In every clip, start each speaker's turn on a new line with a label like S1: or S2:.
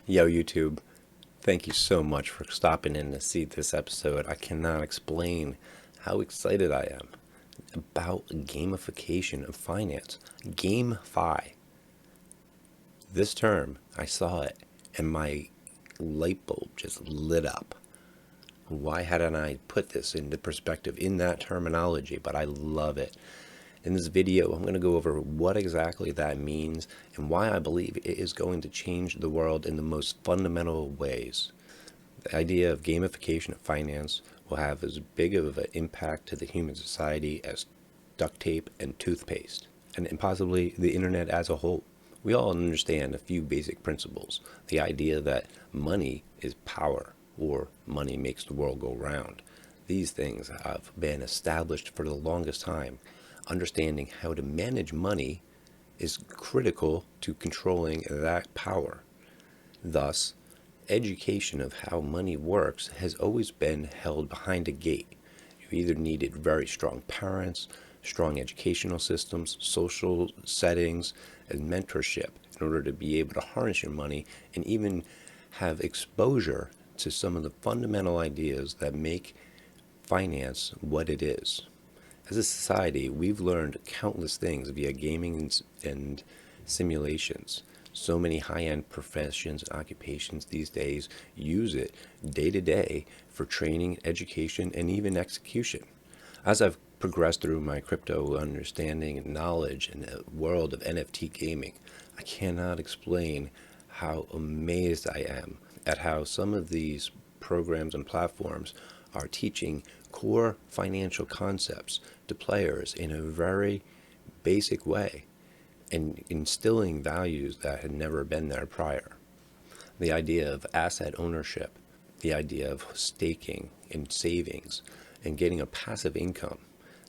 S1: Yo, YouTube, thank you so much for stopping in to see this episode. I cannot explain how excited I am about gamification of finance. GameFi. This term, I saw it and my light bulb just lit up. Why hadn't I put this into perspective in that terminology? But I love it. In this video, I'm going to go over what exactly that means and why I believe it is going to change the world in the most fundamental ways. The idea of gamification of finance will have as big of an impact to the human society as duct tape and toothpaste, and possibly the internet as a whole. We all understand a few basic principles. The idea that money is power, or money makes the world go round. These things have been established for the longest time. Understanding how to manage money is critical to controlling that power. Thus, education of how money works has always been held behind a gate. You either needed very strong parents, strong educational systems, social settings, and mentorship in order to be able to harness your money and even have exposure to some of the fundamental ideas that make finance what it is. As a society, we've learned countless things via gaming and simulations. So many high-end professions and occupations these days use it day to day for training, education, and even execution. As I've progressed through my crypto understanding and knowledge in the world of NFT gaming, I cannot explain how amazed I am at how some of these programs and platforms are teaching core financial concepts to players in a very basic way and instilling values that had never been there prior. The idea of asset ownership, the idea of staking and savings, and getting a passive income.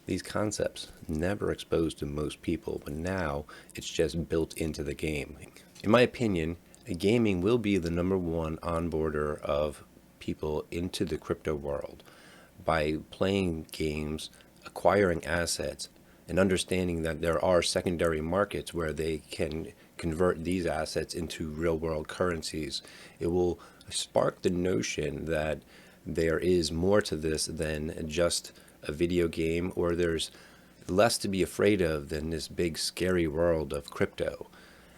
S1: These concepts never exposed to most people, but now it's just built into the game. In my opinion, gaming will be the #1 onboarder of people into the crypto world by playing games, acquiring assets, and understanding that there are secondary markets where they can convert these assets into real world currencies. It will spark the notion that there is more to this than just a video game, or there's less to be afraid of than this big scary world of crypto.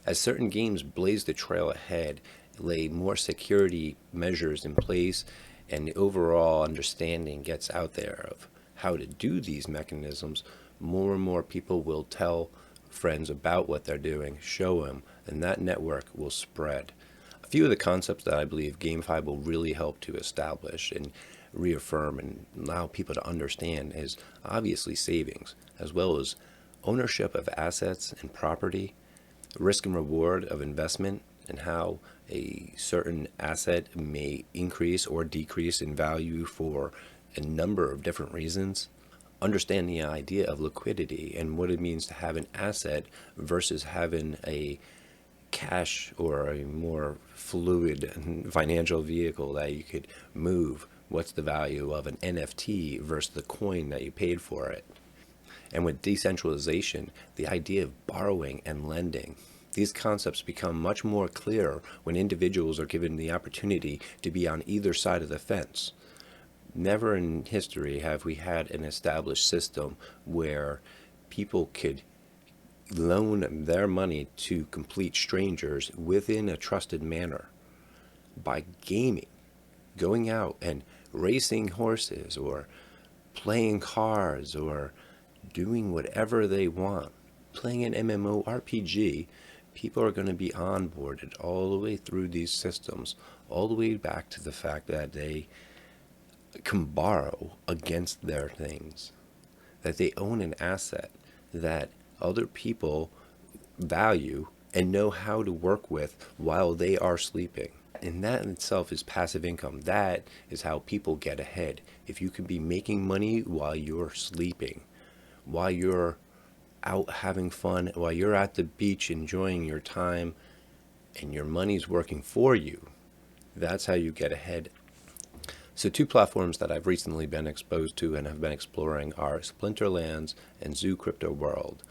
S1: As certain games blaze the trail ahead, lay more security measures in place, and the overall understanding gets out there of how to do these mechanisms, more and more people will tell friends about what they're doing, show them, and that network will spread. A few of the concepts that I believe GameFi will really help to establish and reaffirm and allow people to understand is obviously savings, as well as ownership of assets and property, risk and reward of investment, and how a certain asset may increase or decrease in value for a number of different reasons. Understand the idea of liquidity and what it means to have an asset versus having a cash or a more fluid financial vehicle that you could move. What's the value of an NFT versus the coin that you paid for it? And with decentralization, the idea of borrowing and lending. These concepts become much more clear when individuals are given the opportunity to be on either side of the fence. Never in history have we had an established system where people could loan their money to complete strangers within a trusted manner. By gaming, going out and racing horses or playing cards or doing whatever they want, playing an MMORPG, people are going to be onboarded all the way through these systems, all the way back to the fact that they can borrow against their things, that they own an asset that other people value and know how to work with while they are sleeping. And that in itself is passive income. That is how people get ahead. If you can be making money while you're sleeping, while you're out having fun, while you're at the beach enjoying your time, and your money's working for you, that's how you get ahead. So two platforms that I've recently been exposed to and have been exploring are Splinterlands and Zoo Crypto World.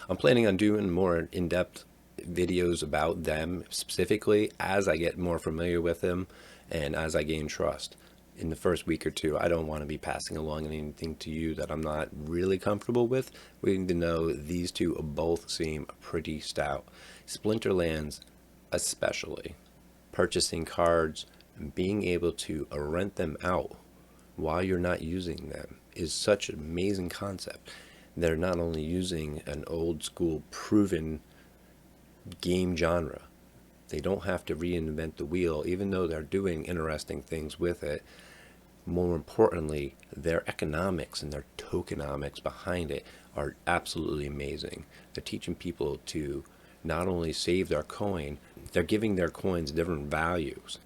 S1: I'm planning on doing more in-depth videos about them specifically as I get more familiar with them and as I gain trust. In the first week or two, I don't want to be passing along anything to you that I'm not really comfortable with. We need to know these two both seem pretty stout. Splinterlands, especially, purchasing cards and being able to rent them out while you're not using them is such an amazing concept. They're not only using an old school proven game genre, they don't have to reinvent the wheel, even though they're doing interesting things with it. More importantly, their economics and their tokenomics behind it are absolutely amazing. They're teaching people to not only save their coin, they're giving their coins different values.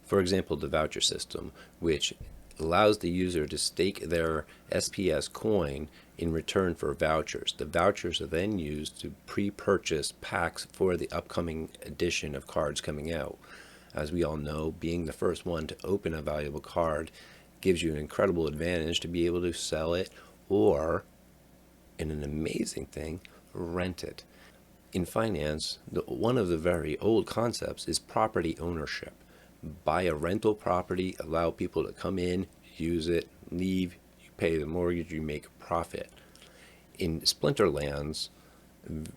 S1: For example, the voucher system, which allows the user to stake their SPS coin in return for vouchers. The vouchers are then used to pre-purchase packs for the upcoming edition of cards coming out. As we all know, being the first one to open a valuable card gives you an incredible advantage to be able to sell it or, in an amazing thing, rent it. In finance, one of the very old concepts is property ownership. Buy a rental property, allow people to come in, use it, leave, you pay the mortgage, you make a profit. In Splinterlands,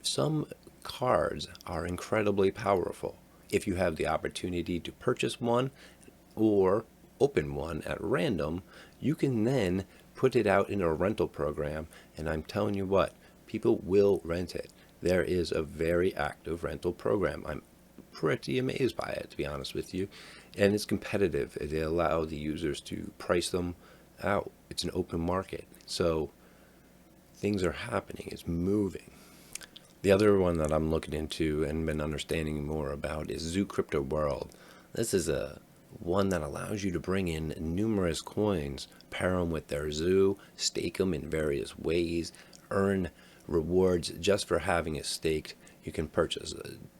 S1: some cards are incredibly powerful. If you have the opportunity to purchase one or open one at random, you can then put it out in a rental program, and I'm telling you what, people will rent it. There is a very active rental program. I'm pretty amazed by it, to be honest with you. And it's competitive. They allow the users to price them out. It's an open market. So things are happening. It's moving. The other one that I'm looking into and been understanding more about is Zoo Crypto World. This is a one that allows you to bring in numerous coins, pair them with their zoo, stake them in various ways, earn rewards just for having it staked. You can purchase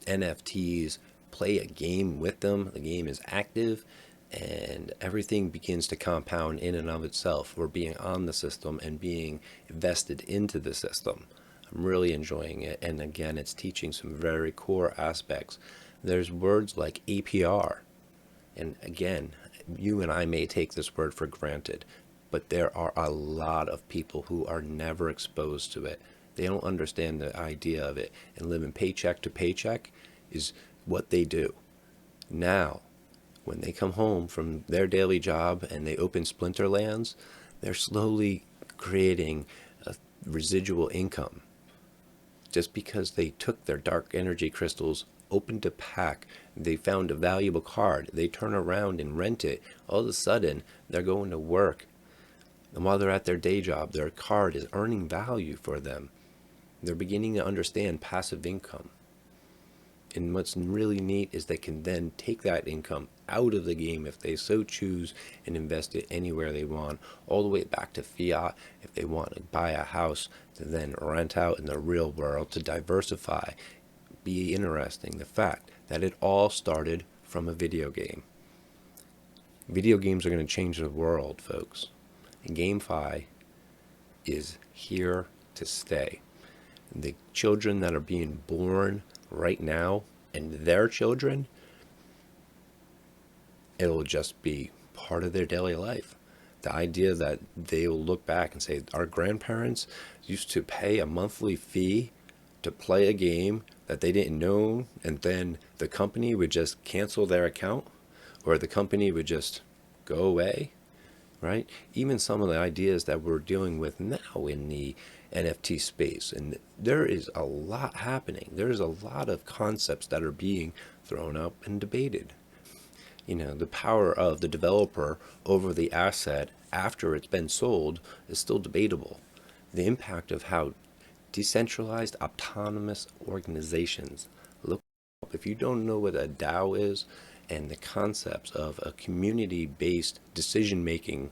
S1: NFTs, play a game with them. The game is active, and everything begins to compound in and of itself. We're being on the system and being invested into the system. I'm really enjoying it, and again, it's teaching some very core aspects. There's words like APR, and again, you and I may take this word for granted, but there are a lot of people who are never exposed to it. They don't understand the idea of it, and living paycheck to paycheck is what they do. Now, when they come home from their daily job and they open Splinterlands, they're slowly creating a residual income. Just because they took their dark energy crystals, opened a pack, they found a valuable card, they turn around and rent it, all of a sudden they're going to work. And while they're at their day job, their card is earning value for them. They're beginning to understand passive income. And what's really neat is they can then take that income out of the game if they so choose and invest it anywhere they want, all the way back to fiat if they want to buy a house to then rent out in the real world to diversify. Be interesting, the fact that it all started from a video game. Video games are going to change the world, folks. And GameFi is here to stay. The children that are being born right now and their children, it'll just be part of their daily life. The idea that they will look back and say, our grandparents used to pay a monthly fee to play a game that they didn't know, and then the company would just cancel their account, or the company would just go away, right? Even some of the ideas that we're dealing with now in the NFT space, and there is a lot happening. There's a lot of concepts that are being thrown up and debated. You know, the power of the developer over the asset after it's been sold is still debatable. The impact of how decentralized autonomous organizations look up. If you don't know what a DAO is and the concepts of a community-based decision making,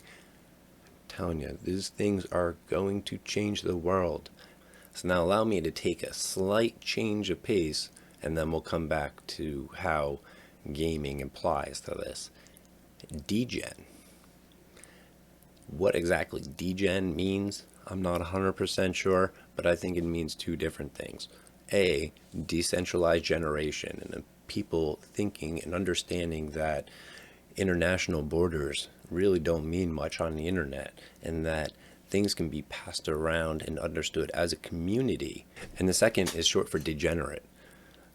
S1: telling you, these things are going to change the world. So now allow me to take a slight change of pace, and then we'll come back to how gaming applies to this. Degen. What exactly degen means, I'm not 100% sure, but I think it means two different things. A decentralized generation and people thinking and understanding that international borders really don't mean much on the internet, and that things can be passed around and understood as a community. And the second is short for degenerate.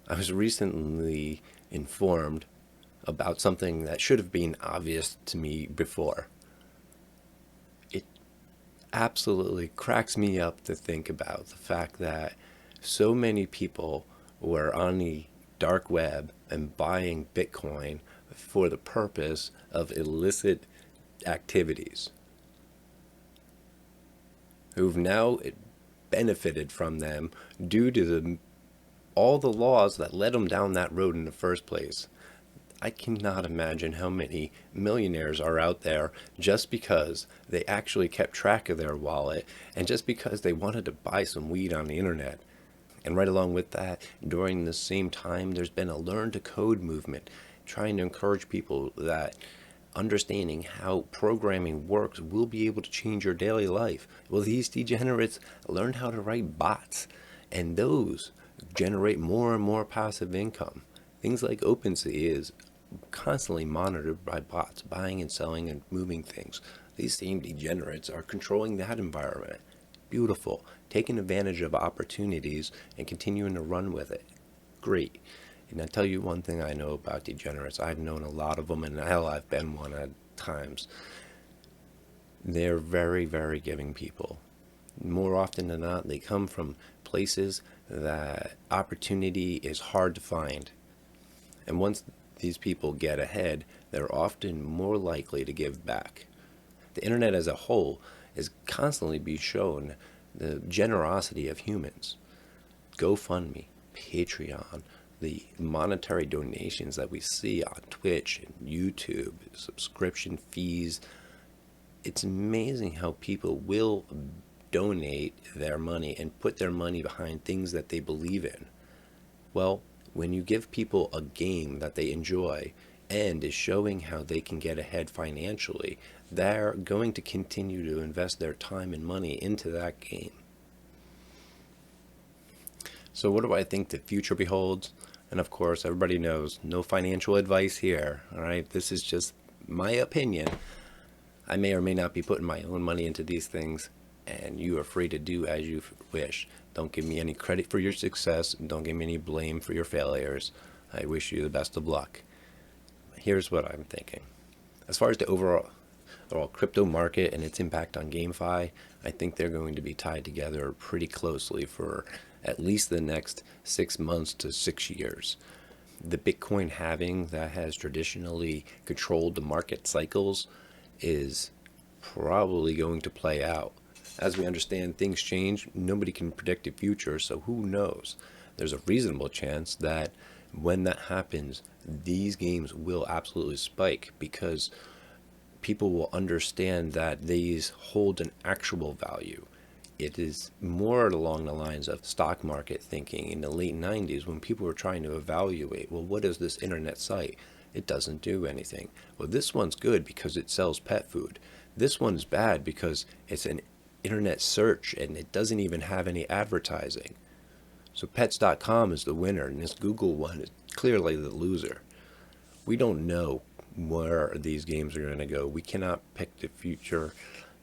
S1: I was recently informed about something that should have been obvious to me before. It absolutely cracks me up to think about the fact that so many people were on the dark web and buying Bitcoin for the purpose of illicit activities, who've now benefited from them due to all the laws that led them down that road in the first place. I cannot imagine how many millionaires are out there just because they actually kept track of their wallet and just because they wanted to buy some weed on the internet. And right along with that, during the same time, there's been a learn to code movement trying to encourage people that understanding how programming works will be able to change your daily life. Well, these degenerates learned how to write bots, and those generate more and more passive income. Things like OpenSea is constantly monitored by bots, buying and selling and moving things. These same degenerates are controlling that environment. Beautiful. Taking advantage of opportunities and continuing to run with it. Great. And I tell you one thing I know about degenerates. I've known a lot of them, and hell, I've been one at times. They're very, very giving people. More often than not, they come from places that opportunity is hard to find. And once these people get ahead, they're often more likely to give back. The internet as a whole is constantly being shown the generosity of humans. GoFundMe, Patreon, the monetary donations that we see on Twitch and YouTube, subscription fees. It's amazing how people will donate their money and put their money behind things that they believe in. Well, when you give people a game that they enjoy and is showing how they can get ahead financially, they're going to continue to invest their time and money into that game. So what do I think the future beholds? And of course, everybody knows, no financial advice here, all right? This is just my opinion. I may or may not be putting my own money into these things, and you are free to do as you wish. Don't give me any credit for your success, and don't give me any blame for your failures. I wish you the best of luck. Here's what I'm thinking. As far as the overall crypto market and its impact on GameFi, I think they're going to be tied together pretty closely for at least the next 6 months to 6 years. The Bitcoin halving that has traditionally controlled the market cycles is probably going to play out. As we understand, things change. Nobody can predict the future, so who knows? There's a reasonable chance that when that happens, these games will absolutely spike because people will understand that these hold an actual value. It is more along the lines of stock market thinking in the late 90s when people were trying to evaluate, well, what is this internet site? It doesn't do anything. Well, this one's good because it sells pet food. This one's bad because it's an internet search and it doesn't even have any advertising. So pets.com is the winner and this Google one is clearly the loser. We don't know where these games are going to go. We cannot pick the future,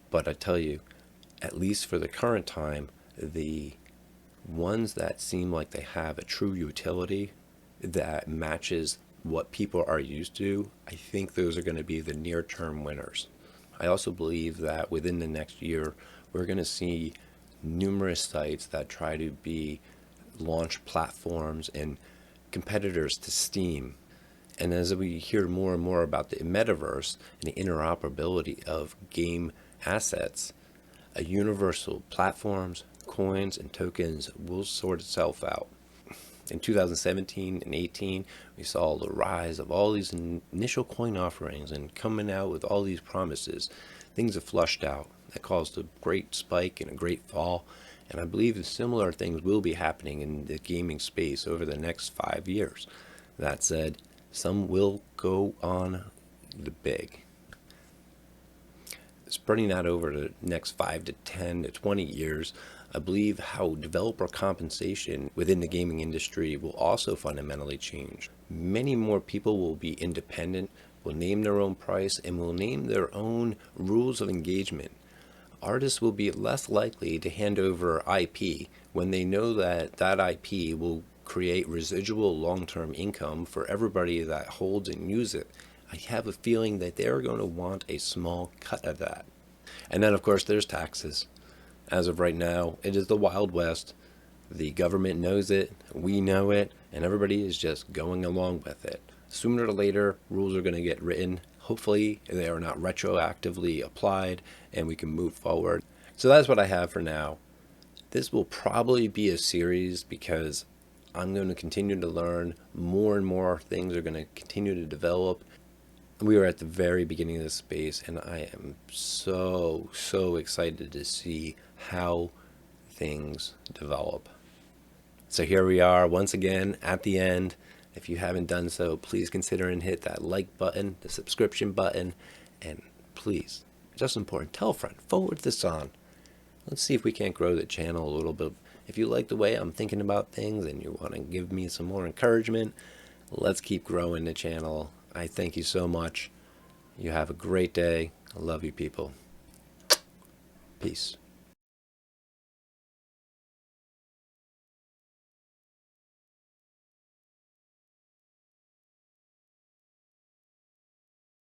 S1: but I tell you, at least for the current time, the ones that seem like they have a true utility that matches what people are used to, I think those are going to be the near-term winners. I also believe that within the next year, we're going to see numerous sites that try to be launch platforms and competitors to Steam. And as we hear more and more about the metaverse and the interoperability of game assets, a universal platforms, coins, and tokens will sort itself out. In 2017 and 18, we saw the rise of all these initial coin offerings and coming out with all these promises. Things have flushed out. That caused a great spike and a great fall. And I believe similar things will be happening in the gaming space over the next 5 years. That said, some will go on the big. Spreading that over the next 5 to 10 to 20 years, I believe how developer compensation within the gaming industry will also fundamentally change. Many more people will be independent, will name their own price, and will name their own rules of engagement. Artists will be less likely to hand over IP when they know that that IP will create residual long-term income for everybody that holds and uses it. I have a feeling that they're going to want a small cut of that. And then, of course, there's taxes. As of right now, it is the Wild West. The government knows it, we know it, and everybody is just going along with it. Sooner or later, rules are going to get written. Hopefully, they are not retroactively applied, and we can move forward. So that's what I have for now. This will probably be a series because I'm going to continue to learn. More and more things are going to continue to develop. We are at the very beginning of this space, and I am so excited to see how things develop. So here we are once again at the end. If you haven't done so, please consider and hit that like button, the subscription button, and please, just important, tell a friend, forward this on. Let's see if we can't grow the channel a little bit. If you like the way I'm thinking about things and you want to give me some more encouragement, let's keep growing the channel. I thank you so much. You have a great day. I love you people. Peace.